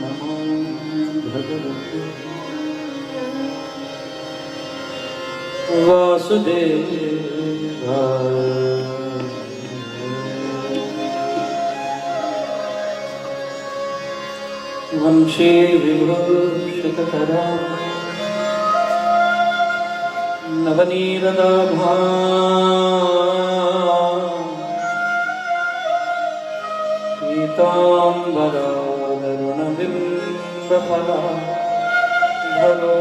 नमो भगवते वासुदेवाय। वंशे विभूषितकरा नवनीरदाभा पीताम्बरारुणबिम्बफला धरो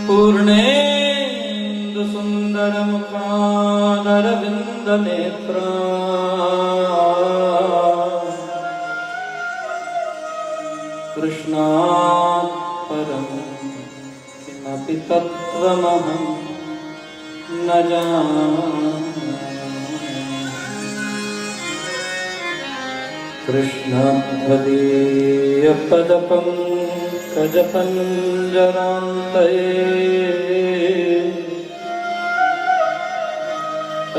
पूर्णेन्दुसुन्दरमुखादरविन्दनेत्रा कृष्णात् परं किमपि तत्त्वमहं न जाने। कृष्णत्वदीयपदपङ्कजपञ्जरान्तये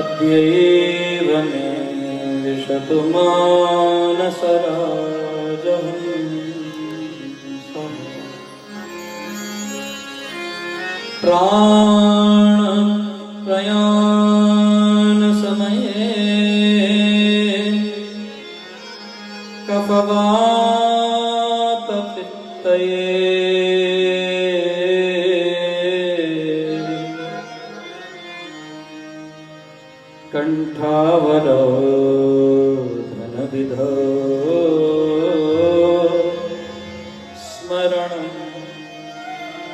अद्यैव मे विशतु मानसराजः। प्राण प्रयाण समये कफवात पित्तये कंठावरोधनविधौ स्मरणं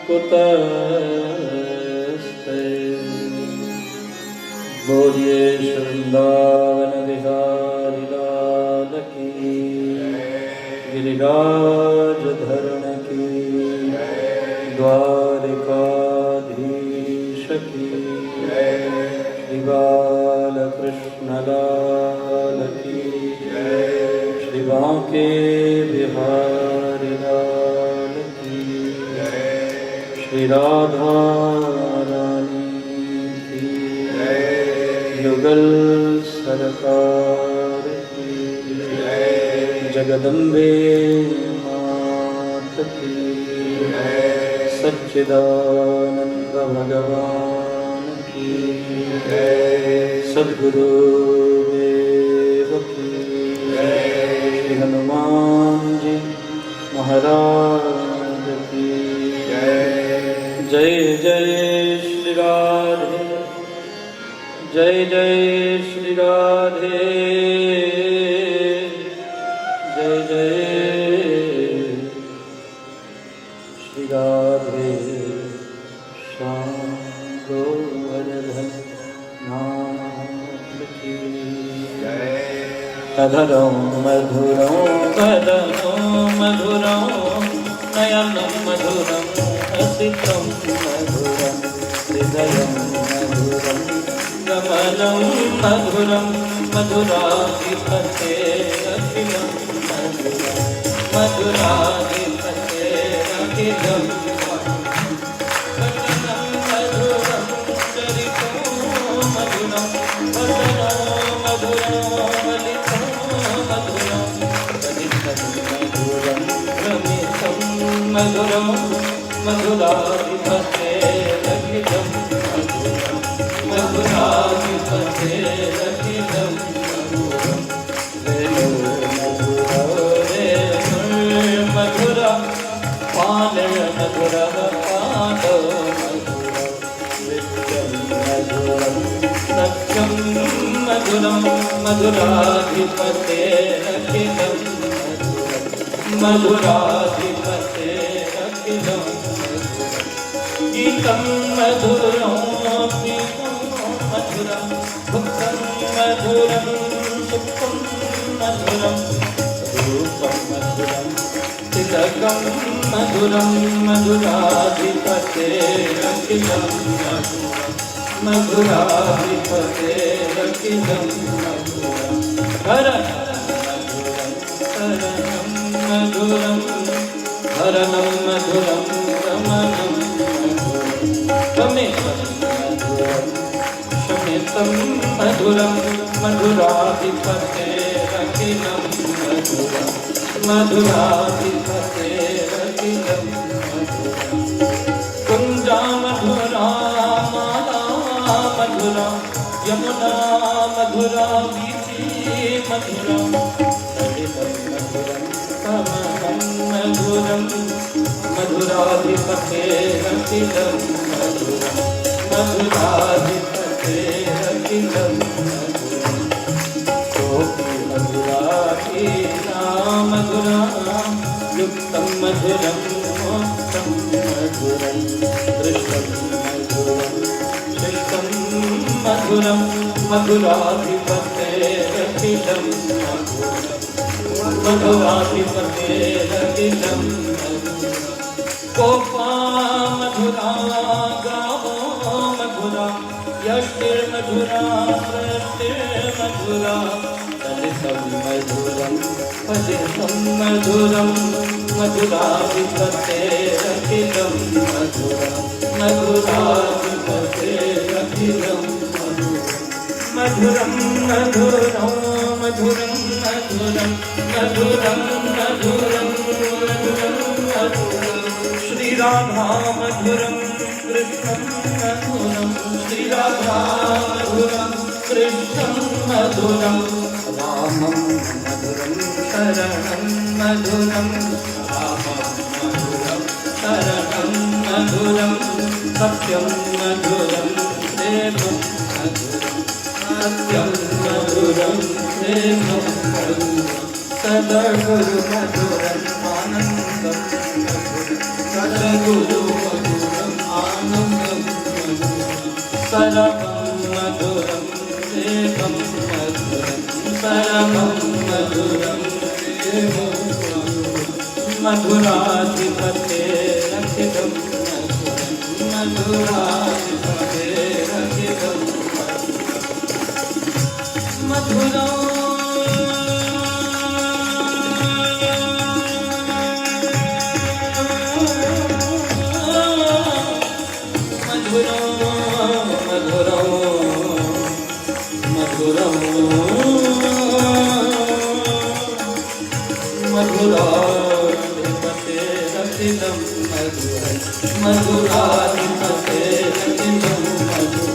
कुतस्ते। बोलिए वृंदावन बिहारी लाल की, गिरिराज धरण की, द्वारिकाधीश की, श्री बालकृष्ण लाल की, श्री बांके बिहारी लाल की, श्री राधा रानी की, युगल सरकार की, जगदम्बे मात की, सच्चिदानंद भगवान की, सद्गुरु देव की, श्री हनुमान जी महाराज की जय। जय श्री राधे, जय जय श्री राधे, जय जय श्री राधे श्याम गोवर्धन नाथ की जय। अधरं मधुरं वदनं मधुरं नयनं मधुरं हसितं मधुरं हृदयं मधुरं कमलं मधुरं मधुराधिपते अखिलं मधुरं मधुराधिपते अखिलं वदनं मधुरं चरितं मधुरं वदनं मधुरं वलितं मधुरं ललितं मधुरं रमितं मधुरं मधुराधिपते अखिलं मधुरं मधुराधिपते अखिलं मधुरं। वेणु मधुरा पान मधुरा पाद मधुरा नित्यं मधुरं सत्यं मधुरं मधुराधिपते अखिलं मधुरं मधुराधिपते अखिलं गीतं मधुरं गीतं मधुरं भक्तं मधुरं सुखं मधुरं रूपं मधुरं तिलकं मधुरं मधुराधिपते अखिलं मधुरं मधुराधिपते अखिलं मधुरं। हरणं मधुरं हरणं मधुरं गमनं मधुरं गमेशं मधुरं शमितं मधुरं मधुराधिपतेरखिलं मधुरं मधुराधिपतेरखिलं मधुरं कुञ्जा मधुरा माला मधुरा यमुना मधुरा वीथि मधुरा ललितं मधुरं कमलं मधुरं मधुराधिपतेरखिलं मधुरं मधुराधिपतेरखिलं मधुरं कोऽपि मधुराधीना मधुरा युक्तं मधुरं मोक्तं मधुरं दृष्टं मधुरं शिष्टं मधुरं मधुराधिपतेरखिलं मधुरं मधुराधिपतेरखिलं कोपा मधुरा गावो मधुरा यष्टिर्मधुरा सृष्टिर्मधुरा ललितं मधुरं भजितं मधुरं मधुराधिपतेरखिलं मधुरं मधुराधिपतेरखिलं मधुरं मधुरं मधुरं मधुरं मधुरं मधुरं मधुरं मधुरं श्री राधा मधुरं कृष्णं मधुरं श्री राधा मधुरं कृष्णं मधुरं रामं मधुरं शरणं मधुरं रामं मधुरं शरणं मधुरं सत्यं मधुरं देवं मधुरं सत्यं मधुरं देवं मधुरं सद्गुरु मधुरं आनन्दं सद्गुरु मधुरं आनन्दं सर्वं मधुरं देवं मधुरं सर्वं मधुरं देवं मधुराधिपतेरखिलं मधुरं मधुराधिपतेरखिलं मधुरं मधुराधिपतेरखिलं मधुरं मधुराधिपतेरखिलं मधुरं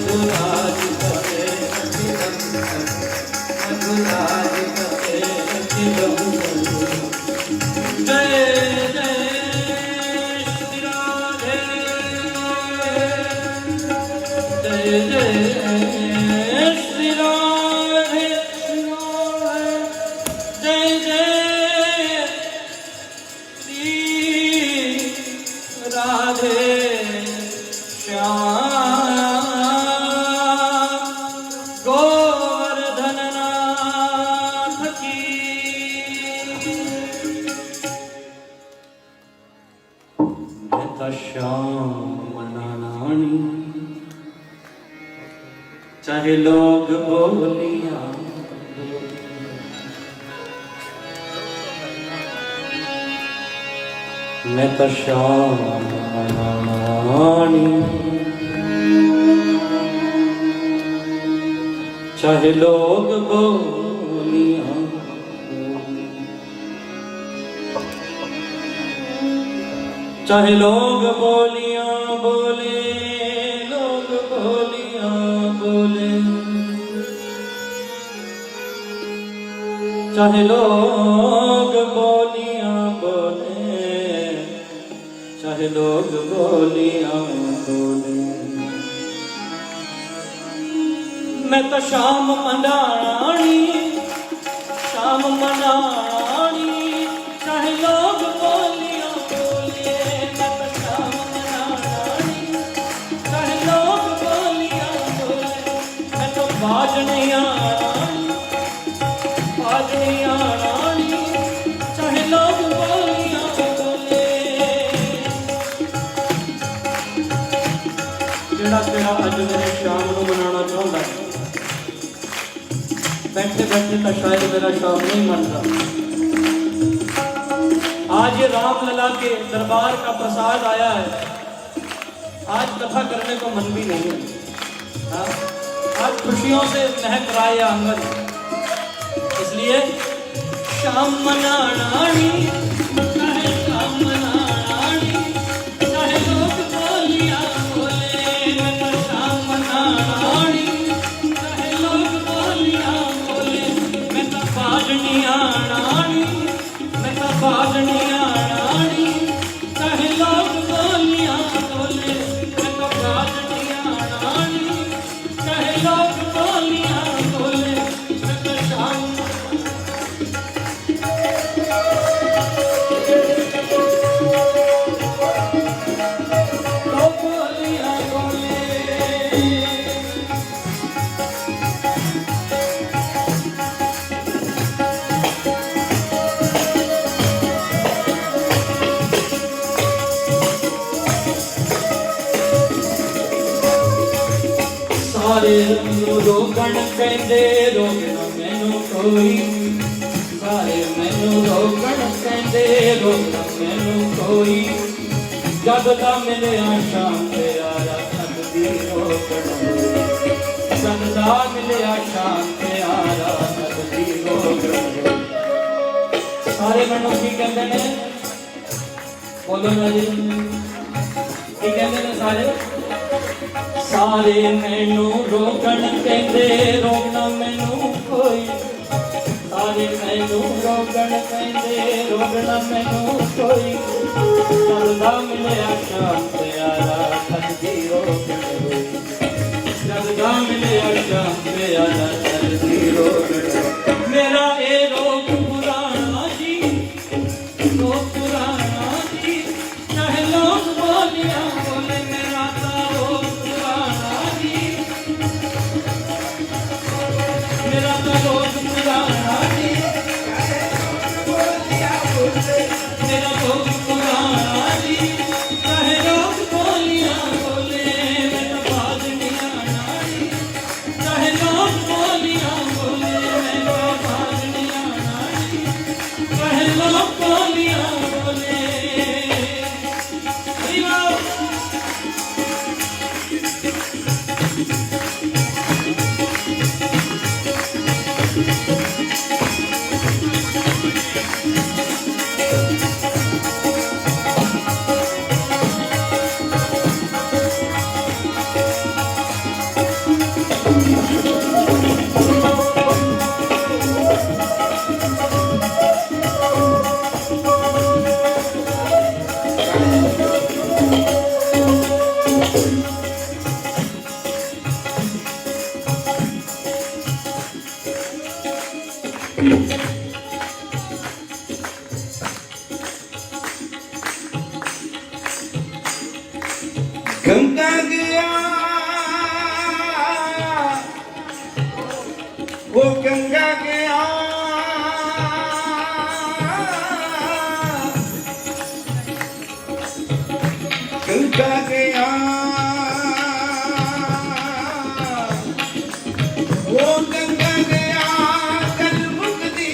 मधुराधिपतेरखिलं मधुराधिपतेरखिलं मधुरं जय जय श्री राधे जय जय श्री राधे जय जय राधे श्याम गोवर्धन नाथ की मैं श्याम नारायणी चाहे लोग बोलिया मैं तो श्याम रानी चाहे लोग बोलिया चाहे लोग बोलिया बोले लोग बोलिया बोले चाहे लोग बोलिया बोले चाहे लोग बोलियां बोले मैं तो श्याम मनानी चाहे लोग बोलियां बोले मैं तो श्याम मनानी चाहे लोग बोलियां बोले मैं तो बाजनिया रानी चाहे लोग बोलियां बोले जेड़ा तेरा अज मेरे श्याम नूं मनाना चाहुंदा है बैठे बैठे तो शायद मेरा श्याम नहीं मनता। आज ये रामलला के दरबार का प्रसाद आया है, आज कथा करने को मन भी नहीं है। हाँ, आज खुशियों से महक रहा है आंगन, इसलिए श्याम मनानी चाहे श्याम मनानी चाहे लोग बोलियां बोले, मैं तो श्याम मनानी चाहे लोग बोलियां बोले, मैं तो बाजनिया रानी, मैं तो बाजनिया रानी चाहे लोग बोलियां बोले, मैं तो बाजनिया रानी चाहे लोग बोलियां बोले, मैं तो श्याम सारे रोकण कहते रोकना मैनू कोई, सारे मैनू रोकण कहते रोकना मैनू कोई, जब दा मिले शाम प्यारा सकदी रोकण होई, जब दा मिले शाम प्यारा सकदी रोकण होई। सारे मैनू की कहते ने, बोलो ना जी, की कहते ने सारे? सारे मैनू रोकण कहते रोकना मैनू कोई, सारे मैनू रोकण कहते रोकना मैनू कोई, जगदा मिलिया शाम प्यारा सकदी रोकण होई, जगदा मिलिया शाम प्यारा सकदी रोकण होई। मेरा ए रोक पुराना जी, रोक पुराना जी चाहे लोग बोलियां बोले, मेरा ता रोक मेरा तो रोग पुराना जी, मेरा रोग पुराना जी चाहे लोग बोलियां बोले, मैं तो बाजनिया नारी चाहे लोग बोलियां बोले, मैं तो बाजनिया नारी चाहे लोग बोलियां बोले। गंगा गया वो गंगा गया, गंगा गया वो गंगा गया, कल मुक्ति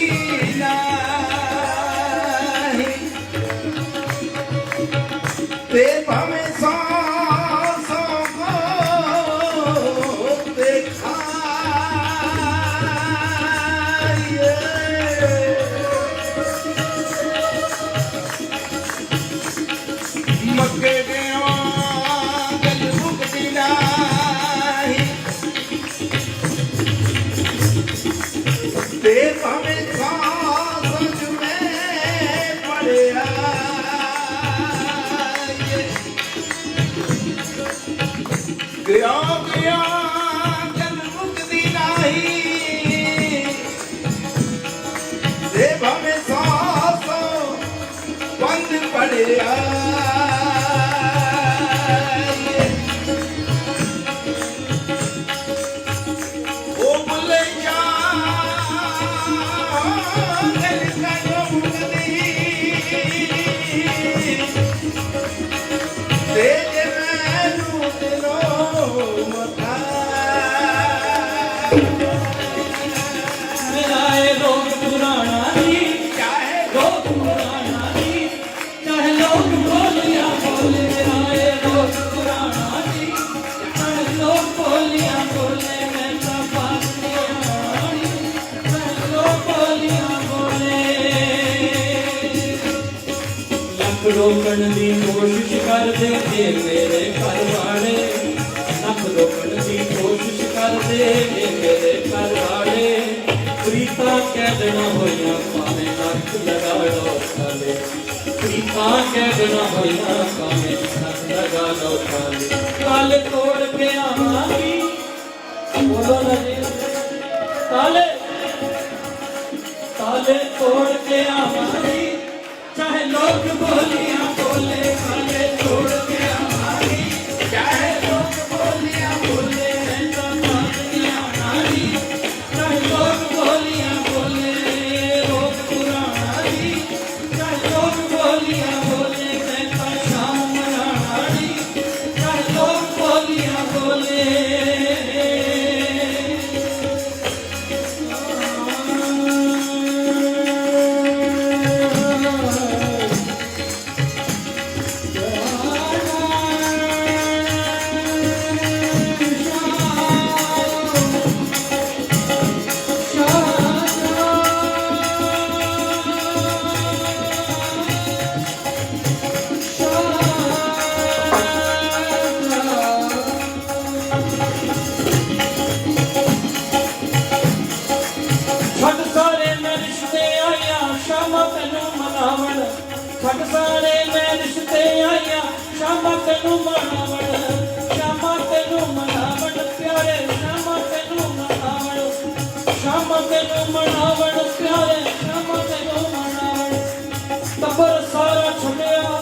नाही ते भावे मक्के गया गल मुक्ति नाही, ते भावे सांस में पड़िया, गया गया गल मुक्ति नाही, ते भावे सांस बंद पड़िया। तेरे मैनू दिलो मथा बोले मैं तो बातियां रानी लो बोलियां बोले लख रोकण दी कोशिश करदे ए मेरे घर वाले लख रोकण दी कोशिश करदे ए मेरे घर वाले प्रीता कैदना होइया भावें नक लगा लो थाले प्रीता कैदना होइया भावें नक लगा लो थाले कल तोड़ के आवांगी बोलो ना जी ताले ताले तोड़ के आवांगी चाहे लोग बोलियां बोले ताले तोड़ के आवांगी चाहे लोग बोलियां बोले मैं तो बातियां रानी चाहे लोग बोलियां बोले रोग पुरानी चाहे लोग बोलियां बोले मैं तो शाम मनानी चाहे लोग बोलियां बोले ਛੱਡ ਸਾਰੇ ਮੈਂ ਰਿਸ਼ਤੇ ਆਇਆ ਸ਼ਾਮਾਂ ਤੈਨੂੰ ਮਨਾਵਣ ਛੱਡ ਸਾਰੇ ਮੈਂ ਰਿਸ਼ਤੇ ਆਇਆ ਸ਼ਾਮਾਂ ਤੈਨੂੰ ਮਨਾਵਣ ਸ਼ਾਮਾਂ ਤੈਨੂੰ ਮਨਾਵਣ ਪਿਆਰੇ ਸ਼ਾਮਾਂ ਤੈਨੂੰ ਮਨਾਵਣ ਸ਼ਾਮਾਂ ਤੈਨੂੰ ਮਨਾਵਣ ਪਿਆਰੇ ਸ਼ਾਮਾਂ ਤੈਨੂੰ ਮਨਾਵਣ ਟੱਬਰ ਸਾਰਾ ਛੱਡਿਆ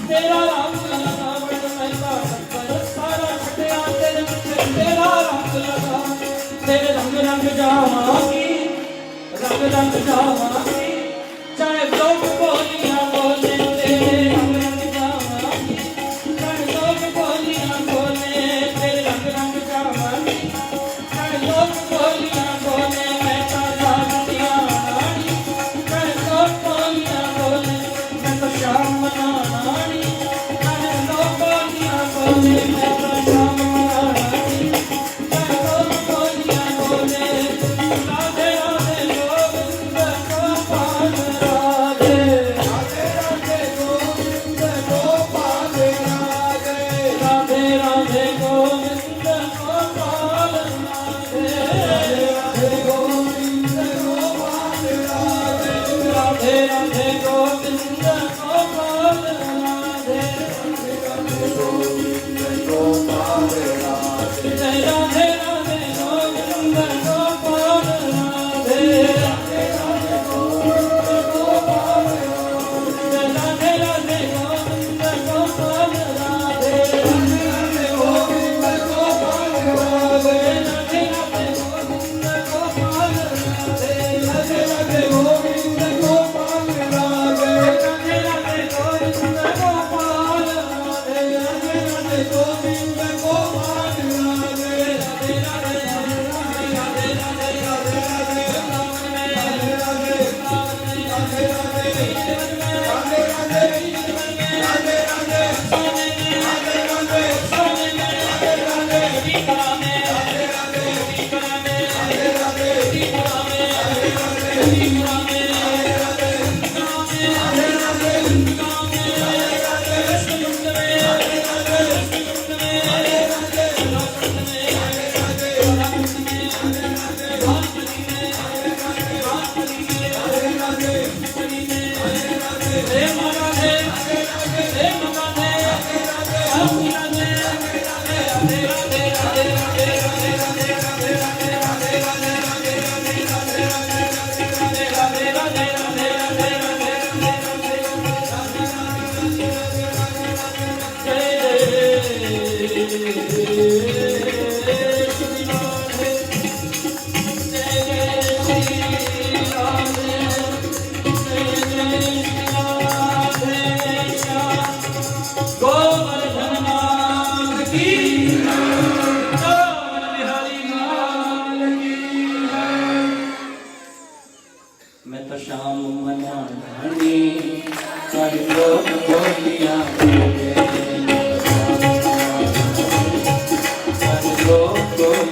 ਤੇਰਾ ਰੰਗ ਲਗਾਵਣ ਮੈਂ ਤਾਂ ਟੱਬਰ ਸਾਰਾ ਛੱਡਿਆ ਤੇਰੇ ਪਿੱਛੇ ਤੇਰਾ ਰੰਗ ਲਗਾਵਣ तेरे रंग रंग जावांगी रंग रंग जावांगी चाहे लोग बोलियां बोले तेरे रंग रंग जावांगी चाहे लोग बोलियां बोले तेरे रंग रंग जावांगी चाहे लोग बोलियां बोले मैं तो बातियां रानी चाहे लोग बोलियां बोले मैं तो शाम मनानी चाहे लोग बोलियां बोले मैं तो शाम मनानी चाहे लोग बोलियां बोले राधे राधे गोविंद गोपाल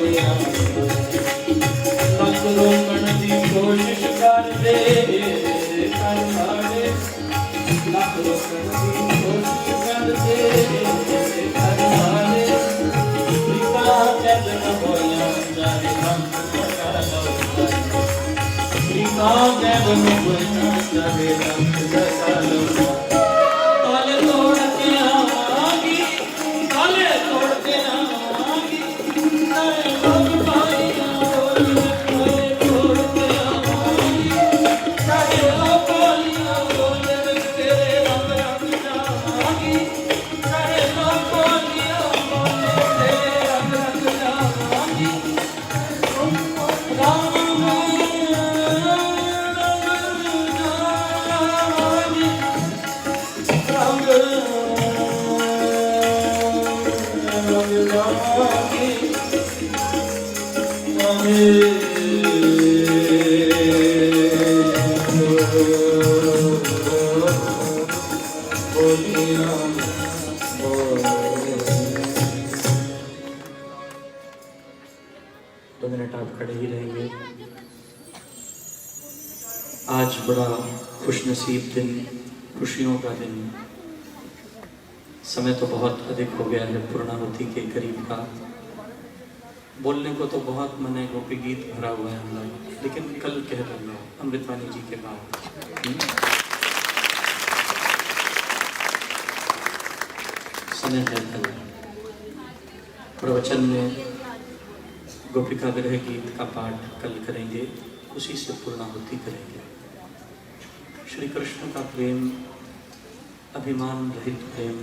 गया लख रोकण दी कोशिश कर दे कर मारे लख रोकण दी कोशिश कर दे कर मारे प्रीता कैद न होया जाए हम बता लो प्रीता कैद न होया जाए हम बता लो ताले तोड़ के आवागी ताले तोड़ के आवागी ताले लोग पाइया बोलिया ताले तोड़ के आवागी ताले लोग पाइया बोले तेरे रंग रंग जावागी ताले लोग पाइया बोले तेरे रंग रंग जावागी राम दो मिनट आप खड़े ही रहेंगे। आज बड़ा खुशनसीब दिन, खुशियों का दिन। समय तो बहुत अधिक हो गया है, पूर्णावती के करीब का। बोलने को तो बहुत मन है, गोपी गीत भरा हुआ है हम लोग, लेकिन कल कह दूंगा अमृतवाणी जी के बाद। समय है कल प्रवचन में गोपिका विरह गीत का पाठ कल करेंगे, उसी से पूर्णाहुति करेंगे। श्री कृष्ण का प्रेम, अभिमान रहित प्रेम,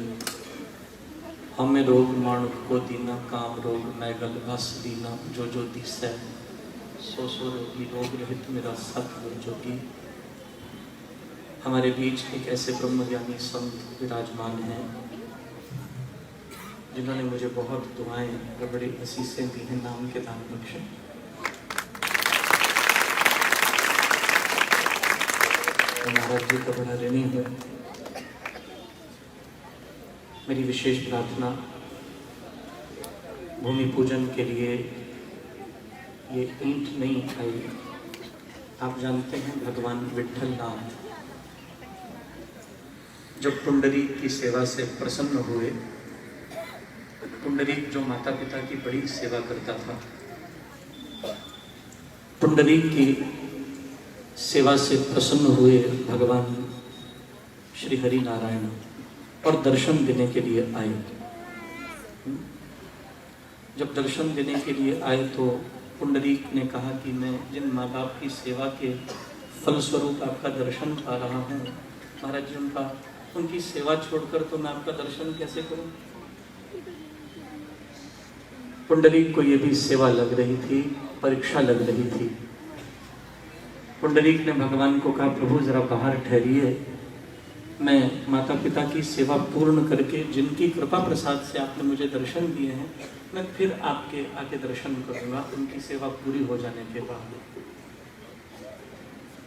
हमें रोग माणुक को दीना, काम रोग मैगल बस दीना, जो जो दिसै सो सो रोगी, रोग रहित मेरा सतगुरु जोगी। हमारे बीच एक ऐसे ब्रह्मज्ञानी संत विराजमान हैं जिन्होंने मुझे बहुत दुआएं और बड़ी असीसें दी हैं, नाम के दान बख्शे। महाराज जी का बड़ा ऋणी है। मेरी विशेष प्रार्थना भूमि पूजन के लिए ये ईंट नहीं आई। आप जानते हैं भगवान विट्ठल नाथ जब पुंडरीक की सेवा से प्रसन्न हुए, पुंडरीक जो माता पिता की बड़ी सेवा करता था, पुंडरीक की सेवा से प्रसन्न हुए भगवान श्री हरि नारायण और दर्शन देने के लिए आए। जब दर्शन देने के लिए आए तो पुंडरीक ने कहा कि मैं जिन माँ बाप की सेवा के फलस्वरूप आपका दर्शन पा रहा हूँ, महाराज जी उनकी सेवा छोड़कर तो मैं आपका दर्शन कैसे करूं? पुंडरीक को ये भी सेवा लग रही थी, परीक्षा लग रही थी। पुंडरीक ने भगवान को कहा, प्रभु जरा बाहर ठहरिए, मैं माता पिता की सेवा पूर्ण करके जिनकी कृपा प्रसाद से आपने मुझे दर्शन दिए हैं, मैं फिर आपके आके दर्शन करूंगा उनकी सेवा पूरी हो जाने के बाद।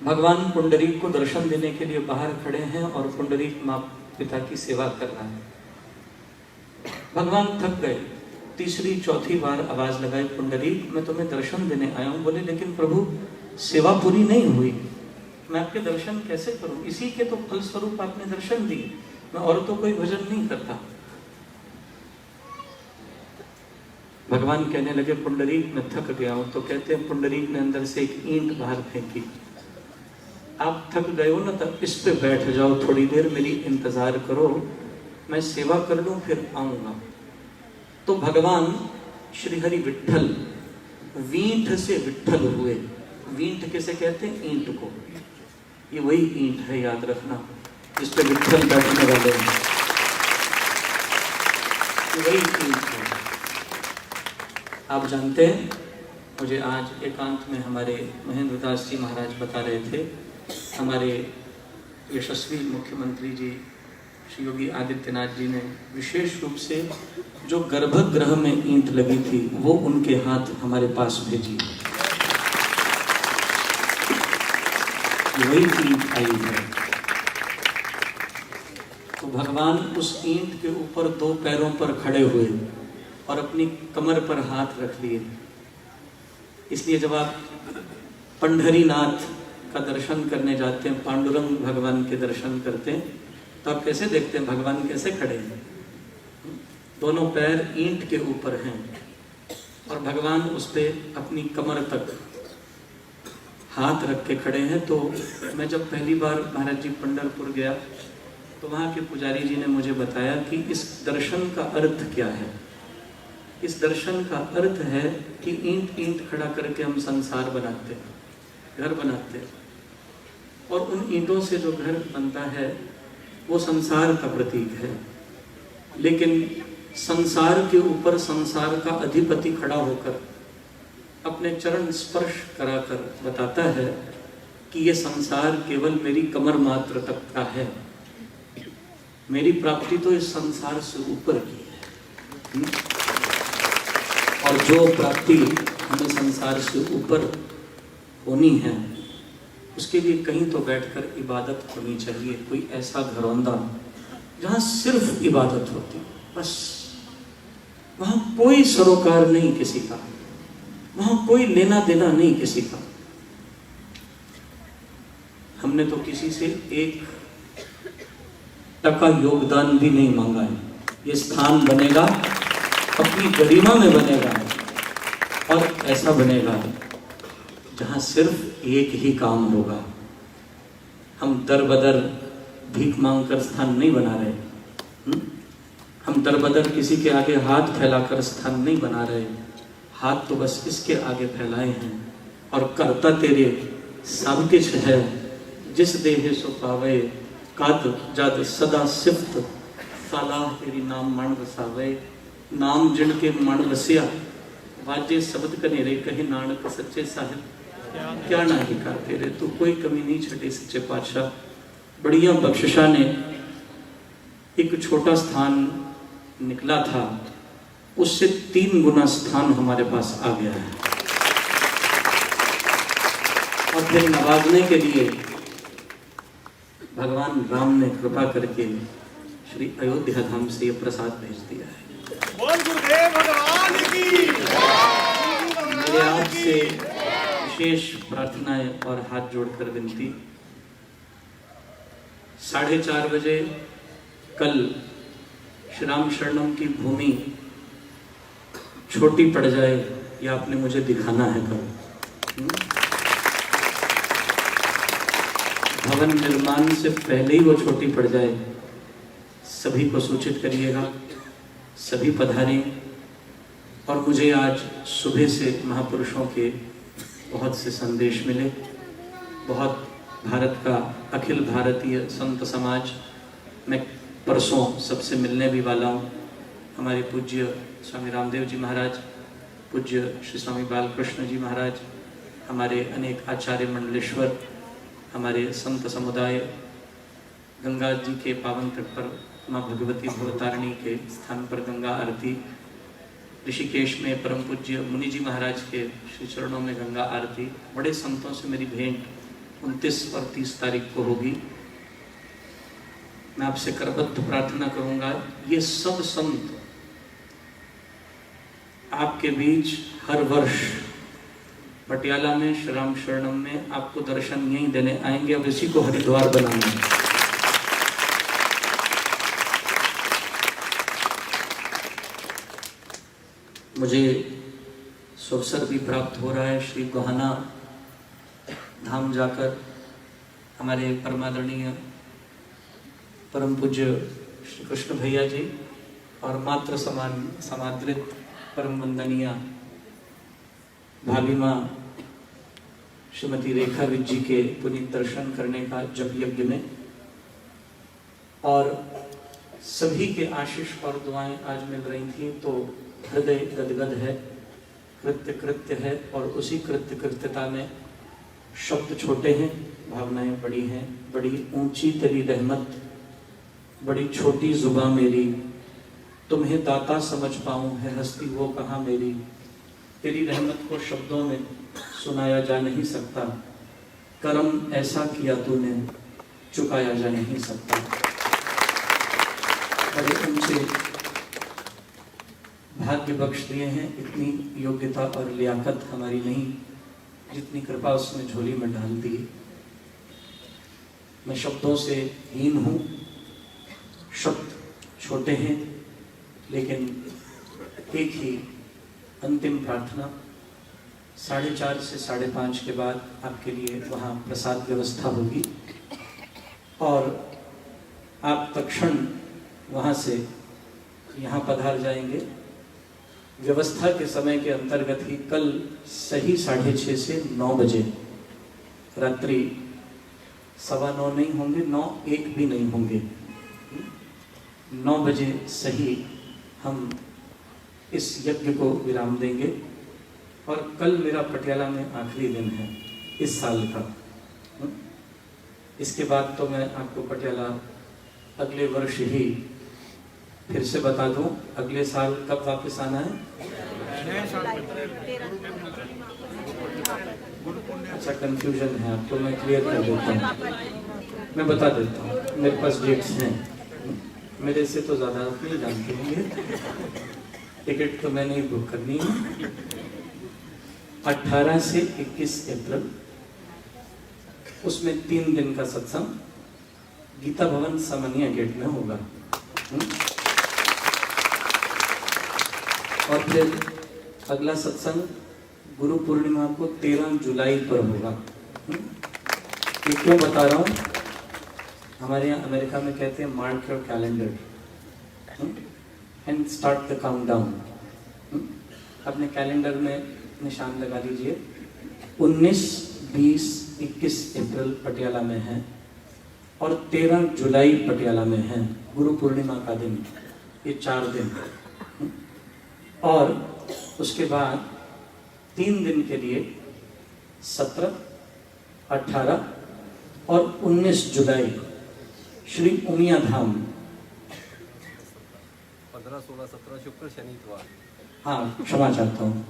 भगवान पुंडरीक को दर्शन देने के लिए बाहर खड़े हैं और पुंडरीक माँ पिता की सेवा कर रहा है। भगवान थक गए, तीसरी चौथी बार आवाज लगाई, पुंडरीक मैं तुम्हें दर्शन देने आया हूँ। बोले लेकिन प्रभु सेवा पूरी नहीं हुई, मैं आपके दर्शन कैसे करूं? इसी के तो फलस्वरूप आपने दर्शन दिए, मैं और तो कोई भजन नहीं करता। भगवान कहने लगे, पुंडरीक मैं थक गया हूं। तो कहते हैं पुंडरीक ने अंदर से एक ईंट बाहर फेंकी, आप थक गए हो ना, तब इस पे बैठ जाओ, थोड़ी देर मेरी इंतजार करो, मैं सेवा कर लूं फिर आऊंगा। तो भगवान श्री हरि विट्ठल वींठ से विट्ठल हुए। वींठ किसे कहते हैं? ईंट को। ये वही ईंट है, याद रखना, जिस पे विट्ठल बैठने वाले हैं, वही ईंट है। आप जानते हैं, मुझे आज एकांत में हमारे महेंद्र दास जी महाराज बता रहे थे, हमारे यशस्वी मुख्यमंत्री जी श्री योगी आदित्यनाथ जी ने विशेष रूप से जो गर्भगृह में ईंट लगी थी वो उनके हाथ हमारे पास भेजी। वही ईंट आई है। तो भगवान उस ईंट के ऊपर दो पैरों पर खड़े हुए और अपनी कमर पर हाथ रख लिए इसलिए जब आप पंढरीनाथ का दर्शन करने जाते हैं, पांडुरंग भगवान के दर्शन करते हैं, तो आप कैसे देखते हैं भगवान कैसे खड़े हैं? दोनों पैर ईंट के ऊपर हैं और भगवान उस पे अपनी कमर तक हाथ रख के खड़े हैं। तो मैं जब पहली बार महाराज जी पंढरपुर गया तो वहाँ के पुजारी जी ने मुझे बताया कि इस दर्शन का अर्थ क्या है। इस दर्शन का अर्थ है कि ईंट ईंट खड़ा करके हम संसार बनाते हैं, घर बनाते हैं, और उन ईंटों से जो घर बनता है वो संसार का प्रतीक है। लेकिन संसार के ऊपर संसार का अधिपति खड़ा होकर अपने चरण स्पर्श कराकर बताता है कि ये संसार केवल मेरी कमर मात्र तक का है, मेरी प्राप्ति तो इस संसार से ऊपर की है। और जो प्राप्ति हमें संसार से ऊपर होनी है उसके लिए कहीं तो बैठकर इबादत होनी चाहिए। कोई ऐसा घरौंदा जहाँ सिर्फ इबादत होती, बस वहाँ कोई सरोकार नहीं किसी का, वहाँ कोई लेना देना नहीं किसी का। हमने तो किसी से एक टका योगदान भी नहीं मांगा है। ये स्थान बनेगा अपनी गरिमा में बनेगा और ऐसा बनेगा जहाँ सिर्फ एक ही काम होगा। हम दर बदर भीख मांगकर स्थान नहीं बना रहे, हम दर बदर किसी के आगे हाथ फैलाकर स्थान नहीं बना रहे। हाथ तो बस इसके आगे फैलाए हैं और करता तेरे सब कुछ है, जिस देहे सो पावे कात जद सदा सिफ्त सालाह तेरी नाम मन वसावे। नाम जिन के मन वसिया वाजे शब्द कनेरे कहे नानक सच्चे साहिब क्या ना ही कर तेरे। तो कोई कमी नहीं छटी सच्चे पातशाह। बढ़िया बख्शिशा ने एक छोटा स्थान निकला था, उससे 3 गुना स्थान हमारे पास आ गया है। और फिर नवाजने के लिए भगवान राम ने कृपा करके श्री अयोध्या धाम से ये प्रसाद भेज दिया है। बोल गुरुदेव भगवान की। मेरे आपसे विशेष प्रार्थनाएं और हाथ जोड़कर विनती, 4:30 बजे कल श्री राम शरणम की भूमि छोटी पड़ जाए या आपने मुझे दिखाना है कल। भवन निर्माण से पहले ही वो छोटी पड़ जाए, सभी को सूचित करिएगा, सभी पधारें। और मुझे आज सुबह से महापुरुषों के बहुत से संदेश मिले। बहुत भारत का अखिल भारतीय संत समाज, मैं परसों सबसे मिलने भी वाला हूँ। हमारे पूज्य स्वामी रामदेव जी महाराज, पूज्य श्री स्वामी बालकृष्ण जी महाराज, हमारे अनेक आचार्य मंडलेश्वर, हमारे संत समुदाय, गंगा जी के पावन तट पर माँ भगवती भवतारिणी के स्थान पर गंगा आरती, ऋषिकेश में परम पूज्य मुनि जी महाराज के श्री चरणों में गंगा आरती। बड़े संतों से मेरी भेंट 29 और 30 तारीख को होगी। मैं आपसे करबद्ध प्रार्थना करूंगा, ये सब संत आपके बीच हर वर्ष पटियाला में श्री राम शरणम में आपको दर्शन यहीं देने आएंगे। अब इसी को हरिद्वार बनाएंगे। मुझे अवसर भी प्राप्त हो रहा है श्री गोहाना धाम जाकर हमारे परमादरणीय परम पूज्य श्री कृष्ण भैया जी और मात्र समान समादृत परम वंदनीय भाभी माँ श्रीमती रेखा विज जी के पुनीत दर्शन करने का जप यज्ञ में, और सभी के आशीष और दुआएं आज मिल रही थी। तो हृदय गदगद है, कृत्य कृत्य है, और उसी कृत्य कृत्यता में शब्द छोटे हैं, भावनाएं बड़ी हैं। बड़ी ऊंची तेरी रहमत, बड़ी छोटी जुबां मेरी, तुम्हें दाता समझ पाऊं है हस्ती वो कहाँ मेरी। तेरी रहमत को शब्दों में सुनाया जा नहीं सकता, कर्म ऐसा किया तूने चुकाया जा नहीं सकता। बड़े ऊंचे भाग्य बख्श दिए हैं। इतनी योग्यता और लियाकत हमारी नहीं जितनी कृपा उसने झोली में डाल दी। मैं शब्दों से हीन हूँ, शब्द छोटे हैं, लेकिन एक ही अंतिम प्रार्थना 4:30 से 5:30 के बाद आपके लिए वहाँ प्रसाद व्यवस्था होगी और आप तत्क्षण वहाँ से यहाँ पधार जाएंगे। व्यवस्था के समय के अंतर्गत ही कल सही 6:30 से 9 बजे, रात्रि 9:15 नहीं होंगे, 9:01 भी नहीं होंगे, 9 बजे सही हम इस यज्ञ को विराम देंगे। और कल मेरा पटियाला में आखिरी दिन है इस साल का। इसके बाद तो मैं आपको पटियाला अगले वर्ष ही फिर से बता दूं, अगले साल कब वापस आना है। अच्छा, कंफ्यूजन है आपको, मैं क्लियर कर देता हूँ, मैं बता देता हूँ। मेरे पास डेट्स हैं, मेरे से तो ज़्यादा आप नहीं जानते होंगे। टिकट तो मैंने ही बुक करनी है। 18 से 21 अप्रैल, उसमें 3 दिन का सत्संग गीता भवन सामान्य गेट में होगा। और फिर अगला सत्संग गुरु पूर्णिमा को 13 जुलाई पर होगा। ये क्यों बता रहा हूँ, हमारे यहाँ अमेरिका में कहते हैं mark your calendar and start the countdown. अपने कैलेंडर में निशान लगा लीजिए। 19, 20, 21 अप्रैल पटियाला में है और 13 जुलाई पटियाला में है, गुरु पूर्णिमा का दिन। ये 4 दिन। और उसके बाद 3 दिन के लिए 17, 18 और 19 जुलाई श्री उमिया धाम। 15, 16, 17 शुक्र शनि इतवार। हाँ, क्षमा चाहता हूँ।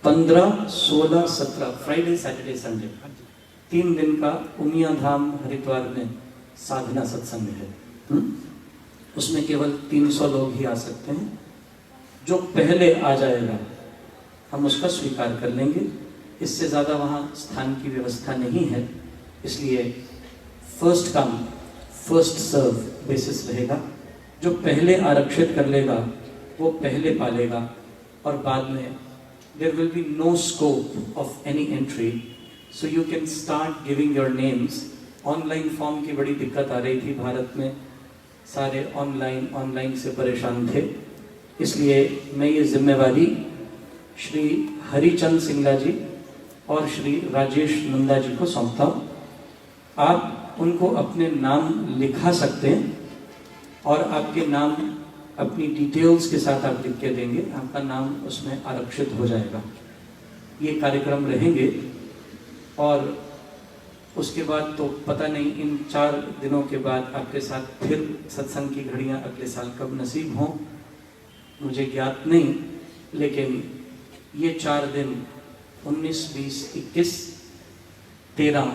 15, 16, 17 फ्राइडे, सैटरडे, संडे, 3 दिन का उमिया धाम हरिद्वार में साधना सत्संग है। उसमें केवल 300 लोग ही आ सकते हैं। जो पहले आ जाएगा हम उसका स्वीकार कर लेंगे। इससे ज़्यादा वहाँ स्थान की व्यवस्था नहीं है, इसलिए first come first serve basis रहेगा। जो पहले आरक्षित कर लेगा वो पहले पालेगा और बाद में there will be no scope of any entry, so you can start giving your names. Online form की बड़ी दिक्कत आ रही थी भारत में, सारे ऑनलाइन से परेशान थे, इसलिए मैं ये जिम्मेवारी श्री हरिचंद सिंगला जी और श्री राजेश नंदा जी को सौंपता हूँ। आप उनको अपने नाम लिखा सकते हैं और आपके नाम अपनी डिटेल्स के साथ आप लिख के देंगे, आपका नाम उसमें आरक्षित हो जाएगा। ये कार्यक्रम रहेंगे और उसके बाद तो पता नहीं इन 4 दिनों के बाद आपके साथ फिर सत्संग की घड़ियां अगले साल कब नसीब हों मुझे ज्ञात नहीं, लेकिन ये 4 दिन 19, 20, 21, 13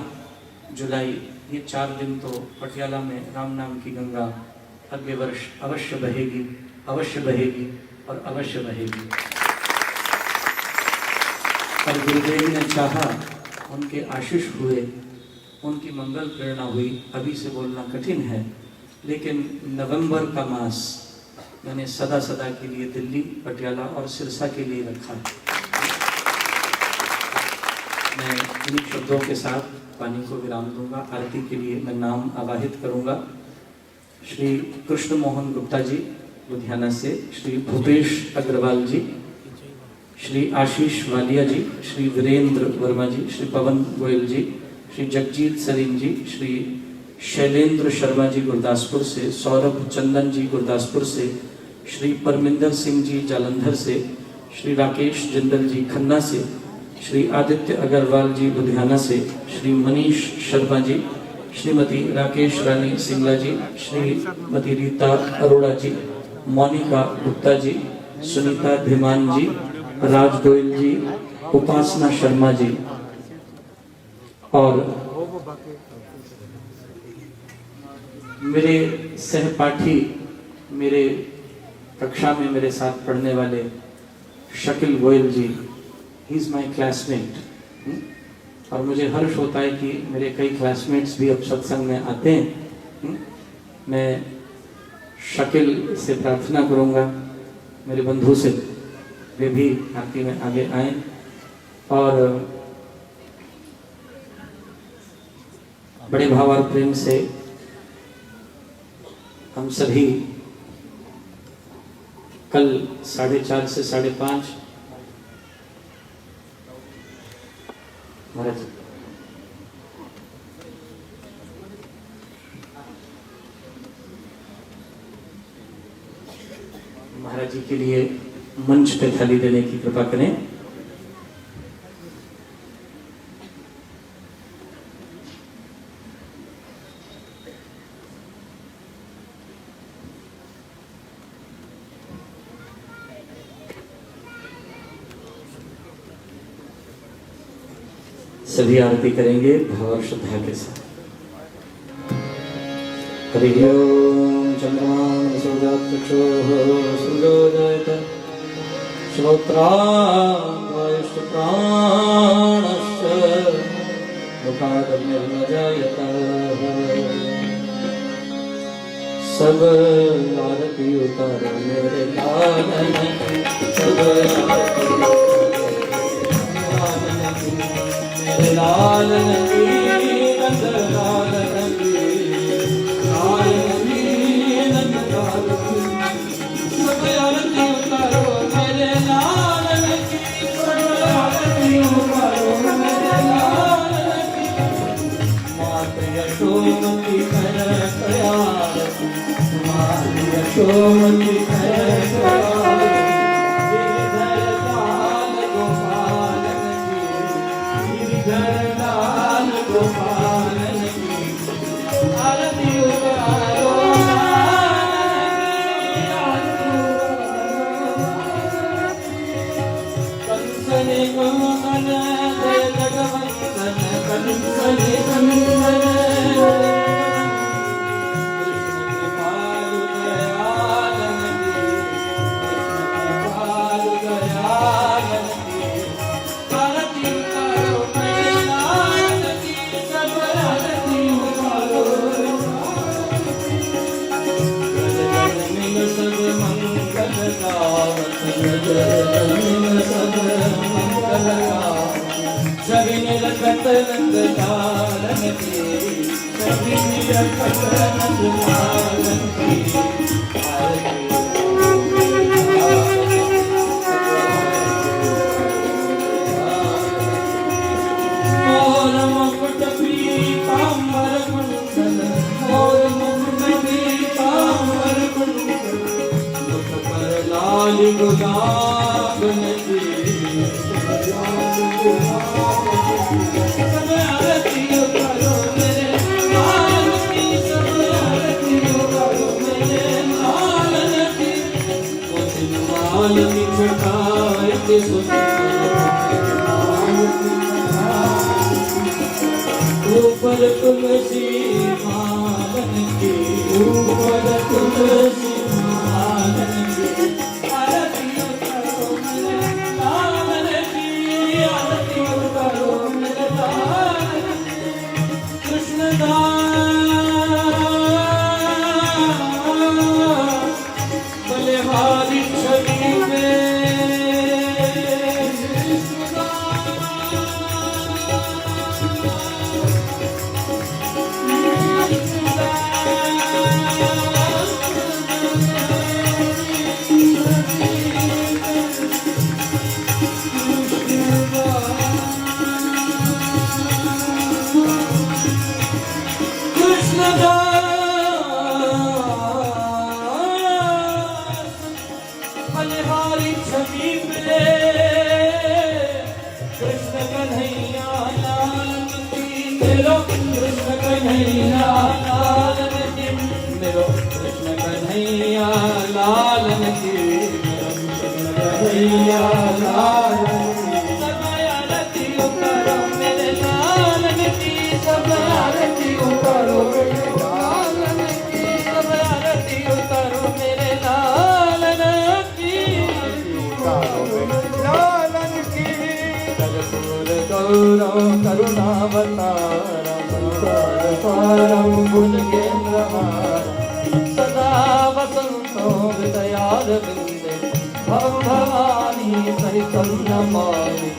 जुलाई, ये 4 दिन तो पटियाला में राम नाम की गंगा अगले वर्ष अवश्य बहेगी, अवश्य बहेगी और अवश्य बहेगी। और गुरुदेव ने चाहा, उनके आशीष हुए, उनकी मंगल प्रेरणा हुई। अभी से बोलना कठिन है, लेकिन नवंबर का मास मैंने सदा सदा के लिए दिल्ली, पटियाला और सिरसा के लिए रखा है। मैं इन्हीं शब्दों के साथ वाणी को विराम दूंगा। आरती के लिए मैं नाम आवाहित करूंगा। श्री कृष्ण मोहन गुप्ता जी लुधियाना से, श्री भूपेश अग्रवाल जी, श्री आशीष वालिया जी, श्री वीरेंद्र वर्मा जी, श्री पवन गोयल जी, श्री जगजीत सरीन जी, श्री शैलेंद्र शर्मा जी गुरदासपुर से, सौरभ चंदन जी गुरदासपुर से, श्री परमिंदर सिंह जी जालंधर से, श्री राकेश जिंदल जी खन्ना से, श्री आदित्य अग्रवाल जी लुधियाना से, श्री मनीष शर्मा जी, श्रीमती राकेश रानी सिंगला जी, श्रीमती रीता अरोड़ा जी, मोनिका गुप्ता जी, सुनीता धीमान जी, राज गोयल जी, उपासना शर्मा जी और मेरे सहपाठी, मेरे कक्षा में मेरे साथ पढ़ने वाले शकील गोयल जी, ही इज़ माई क्लासमेट। और मुझे हर्ष होता है कि मेरे कई क्लासमेट्स भी अब सत्संग में आते हैं। मैं शकील से प्रार्थना करूँगा, मेरे बंधु से, वे भी आरती में आगे आए और बड़े भाव और प्रेम से हम सभी कल 4:30 से 5:30 महाराज महाराज जी के लिए मंच पे थाली देने की कृपा करें। सभी आरती करेंगे भाव और श्रद्धा के साथ। हरि ओम। चंद्रमां सूर्यात्मक्षोः सूर्योदयत श्रोत्रावायुश्च प्राणश्च मुखादग्निर्नजायत। सब आरती उतारो मेरे लालन की, सब आरती मेरे लालन की, नंद लालन की, लालन की, नंद लालन की। सब आरती उतारो मेरे लालन की, सब आरती उतारो मेरे लालन की। मातृ यशोमती कर कयारती, मातृ यशोमती कर कयारती। लाल गोपालन की आरती उतारो, कंसने कंसन जय जगवंदन, कंसने कंसन कृष्ण कृपालु दयालन की, कृष्ण कृपालु दयालन की आरती उतारो मेरे लाल की, सब आरती उतारो। गज मिल सब मंगल गावत, गज मिल सब मंगल गावत। सभी निरखत नंद लालन की, सभी निरखत नंद लालन की आरती मुकुट पीतांबर कुंडल, मोर मुकुट पीतांबर कुंडल। मुख पर लाल गुलाब नदी, सब आरती उतारो मेरे लाल की, सब आरती उतारो मेरे लाल की। माल की छटाई के ऊपर तुलसी मालन की, ऊपर तुलसी मालन की आरती उतारो मेरे लालन की, आरती उतारो मेरे लालन की। कृष्णदास बलिहारी छवि में, बलिहारी छवि पे कृष्ण कन्हैया लालन की मेरो, कृष्ण कन्हैया लालन की मेरो, कृष्ण कन्हैया लालन की मेरो, कृष्ण कन्हैया लालन की। सब आरती उतारो मेरे लालन की, सब आरती उतारो मेरे लालन की, सब आरती उतारो मेरे लालन कर्पूर गौरव करुणावतारम सारसारम भुजगेन्द्रहारम सदा वसन्तो हृदयारविन्दे भवानी सहितं नमामि।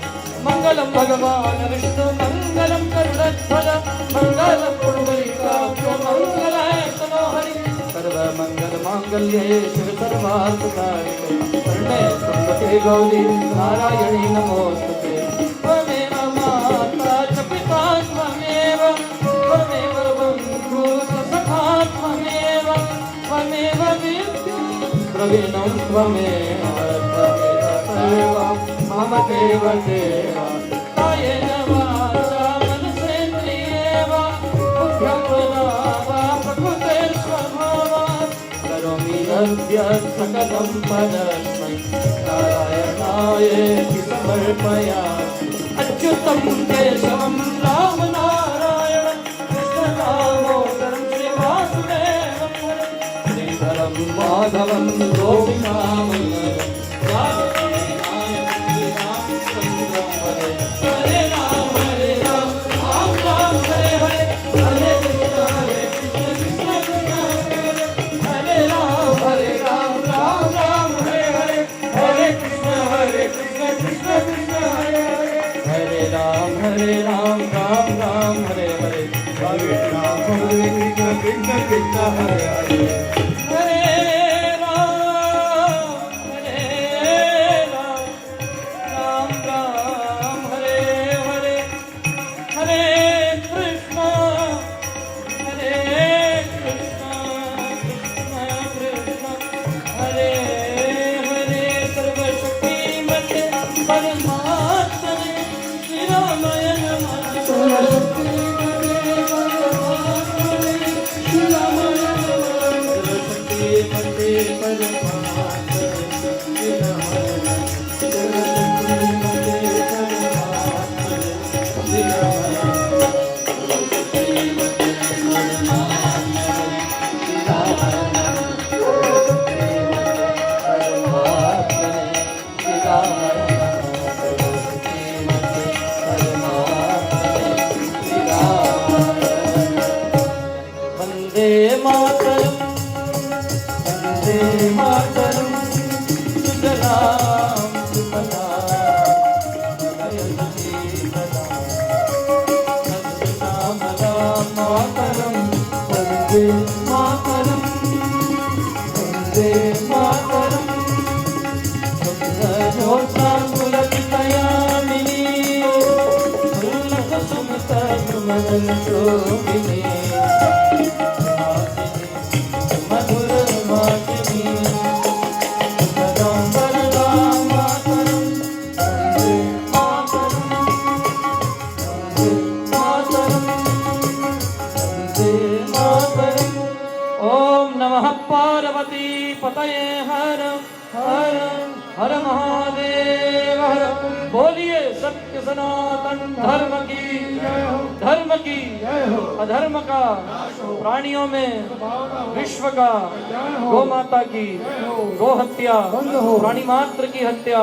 मंगलम भगवान विष्णु मंगलम करुणध्वज मंगलम पुंडरीकाक्ष मंगलाय तनोहरि सर्व मंगल मांगल्ये शिव सर्वार्थ साधिके शरण्ये त्र्यंबके गौरी नारायणी नमोस्तुते। त्वमेव माता च पिता त्वमेव बन्धु च सखा त्वमेव विद्या द्रविणं त्वमेव सर्वं मम देव देवा कायेन वाचा मनसेन्द्रियेण बुद्ध्यात्मना प्रकृते स्वभावात् करोमि यद्यत् सकलं परस्मै नारायणायेति समर्पयामि। अच्युतं केशवं रामनारायणं कृष्णदामोदरं श्रीवासुदेवं श्रीधरं माधवं गोपिकावल्लभं Hare Ram, Ram Ram, Hare Hare, Hare Ram, Hare Krishna, Krishna Krishna, Hare Hare, Hare Ram, Ram Ram, Hare Hare, Hare Krishna, Krishna Krishna, Hare Hare, Sarva Shakti Mate Paramatmane Ramaya Namah Sarva Shakti Mate Paramatmane Ramaya Namah Sarva Shakti Mate Paramatmane Ramaya Sarva Shakti Mate Paramatmane Ramaya Vande Mataram Vande Mataram Sujalam सुफलाम मलयजशीतलाम सत्यामलाम मातरम वंदे मातरम वंदे मातरम सुंदरोत्सां पुलकितयामिनी सुमतमदनशोभिनी ओम नमः पार्वती पतये हर हर हर महादेव हर। बोलिए सत्य सनातन धर्म की अधर्म का प्राणियों में विश्व का गौ माता की गो हत्या प्राणी मात्र की हत्या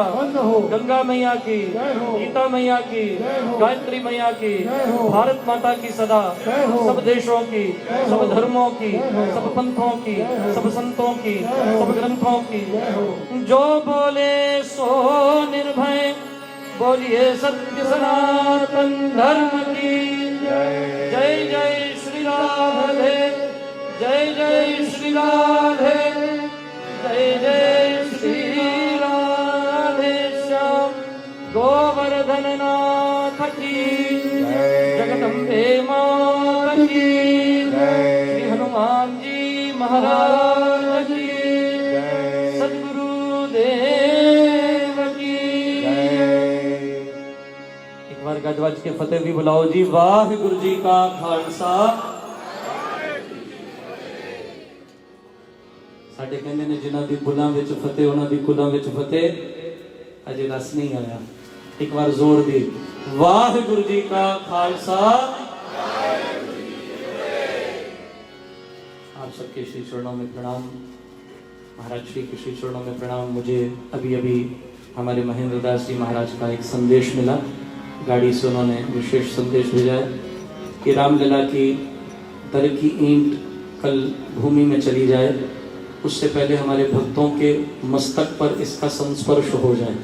गंगा मैया की गीता मैया की गायत्री मैया की भारत माता की सदा सब देशों की सब धर्मों की सब पंथों की सब संतों की सब ग्रंथों की जो बोले सो निर्भय बोलिए सत्य सनातन धर्म की जय जय श्री राधे जय जय श्री राधे जय जय श्री राधे श्याम गोवर्धन नाथ की जगदम्बे माता की श्री हनुमान जी महाराज की सद्गुरुदेव की। एक बार गजवज के फतेह भी बुलाओ जी। वाहिगुरु जी का खालसा ਸਾਡੇ ਕਹਿੰਦੇ ਨੇ ਜਿਨ੍ਹਾਂ ਦੀ ਬੁੱਲਾਂ ਵਿੱਚ ਫਤਿਹ ਉਹਨਾਂ ਦੀ ਕੁਲਾਂ ਵਿੱਚ ਫਤਿਹ ਅਜੇ ਰਸ ਨਹੀਂ ਆਇਆ। ਇੱਕ ਵਾਰ ਜ਼ੋਰ ਦੀ ਵਾਹਿਗੁਰੂ ਜੀ ਕਾ ਖਾਲਸਾ आप सबके श्री चरणों में प्रणाम। महाराज श्री के श्री चरणों में प्रणाम। मुझे अभी अभी हमारे महेंद्र दास जी महाराज का एक संदेश मिला गाड़ी से उन्होंने विशेष संदेश भेजा है कि रामलला की दर की ईंट कल भूमि में चली जाए, उससे पहले हमारे भक्तों के मस्तक पर इसका संस्पर्श हो जाए,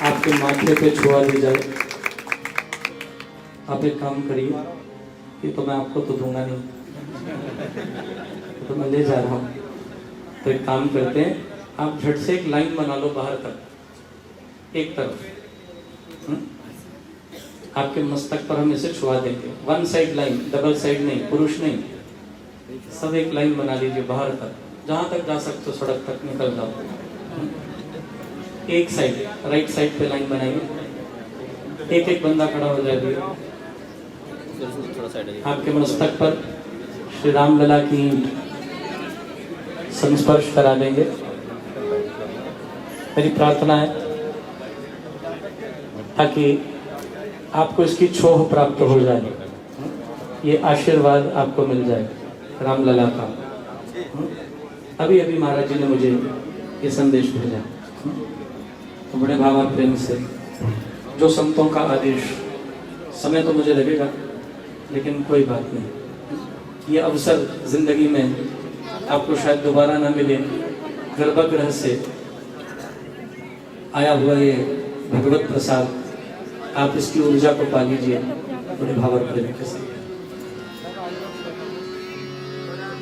आपके माथे पे छुआ दी जाए। आप एक काम करिए, ये तो मैं आपको तो दूंगा नहीं, तो मैं ले जा रहा हूँ। तो एक काम करते हैं, आप झट से एक लाइन बना लो बाहर तक, एक तरफ आपके मस्तक पर हम इसे छुआ देंगे। One side line, double side नहीं, पुरुष नहीं, सब एक लाइन बना लीजिए बाहर तक, जहां तक जा सकते हो सड़क तक निकल जाओ। एक साइड, राइट साइड पे लाइन बनाइए, एक एक बंदा खड़ा हो जाएगा। थोड़ा साइड आपके मस्तक पर श्री रामलला की संस्पर्श करा देंगे। मेरी प्रार्थना है ताकि आपको इसकी छोह प्राप्त हो जाए, ये आशीर्वाद आपको मिल जाए रामलला का। अभी अभी महाराज जी ने मुझे ये संदेश भेजा, तो बड़े भाव और प्रेम से, जो संतों का आदेश, समय तो मुझे लगेगा लेकिन कोई बात नहीं, ये अवसर जिंदगी में आपको शायद दोबारा ना मिले। गर्भगृह से आया हुआ ये भगवत प्रसाद, आप इसकी ऊर्जा को पा लीजिए बड़े भाव और प्रेम के साथ।